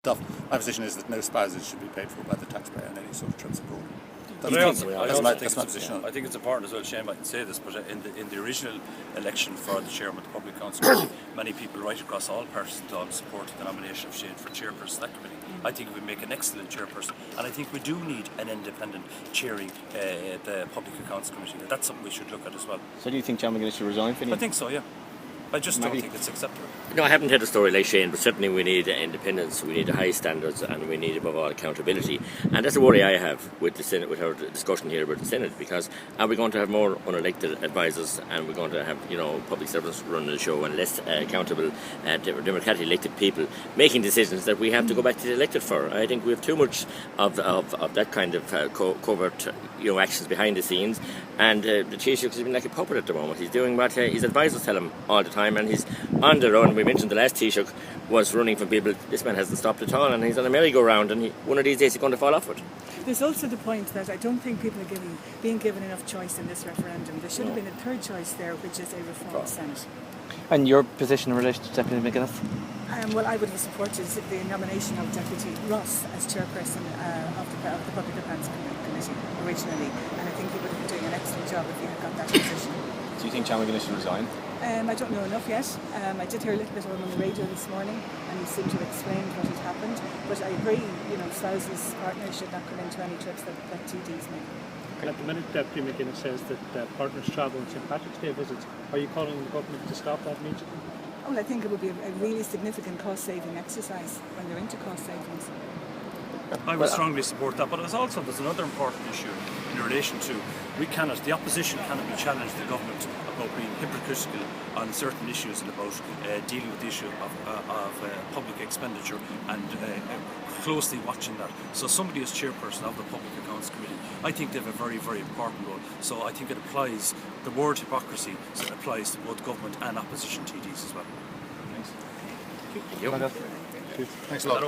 My position is that no spouses should be paid for by the taxpayer on any sort of trips abroad. I think it's important as well, Shane might say this, but in the original election for the chairman of the Public Accounts Committee, many people right across all parties and all supported the nomination of Shane for chairperson of that committee. I think we make an excellent chairperson, and I think we do need an independent chairing the Public Accounts Committee. That's something we should look at as well. So do you think John McGuinness should resign, Finny? I think so, yeah. I just don't think it's acceptable. No, I haven't had a story like Shane, but certainly we need independence, we need high standards, and we need above all accountability. And that's a worry I have with the Senate, with our discussion here about the Senate, because are we going to have more unelected advisors, and we're going to have public servants running the show and less accountable democratically elected people making decisions that we have to go back to the elected for? I think we have too much of that kind of covert actions behind the scenes, and the Taoiseach has been like a puppet at the moment. He's doing what his advisors tell him all the time, and he's on the run. We mentioned the last Taoiseach was running from people. This man hasn't stopped at all, and he's on a merry-go-round, and one of these days he's going to fall off it. There's also the point that I don't think people are being given enough choice in this referendum. There should have been a third choice there, which is a reformed Senate. And your position in relation to Deputy McGuinness? Well, I would have supported the nomination of Deputy Ross as chairperson of the Public Accounts Committee originally, and I think he would have been doing an excellent job if he had got that position. Do you think John McGuinness should resign? I don't know enough yet. I did hear a little bit of him on the radio this morning, and he seemed to have explained what had happened. But I agree, spouses, partners should not come into any trips that TDs make. At the minute, Deputy McGuinness says that partners travel on St Patrick's Day visits. Are you calling on the government to stop that immediately? Well, I think it would be a really significant cost-saving exercise when they're into cost savings. I would strongly support that, but there's another important issue in relation to the opposition cannot be challenged the government about being hypocritical on certain issues and about dealing with the issue of public expenditure and closely watching that. So somebody as chairperson of the Public Accounts Committee, I think they have a very, very important role. So I think it applies, the word hypocrisy applies to both government and opposition TDs as well. Thanks a lot.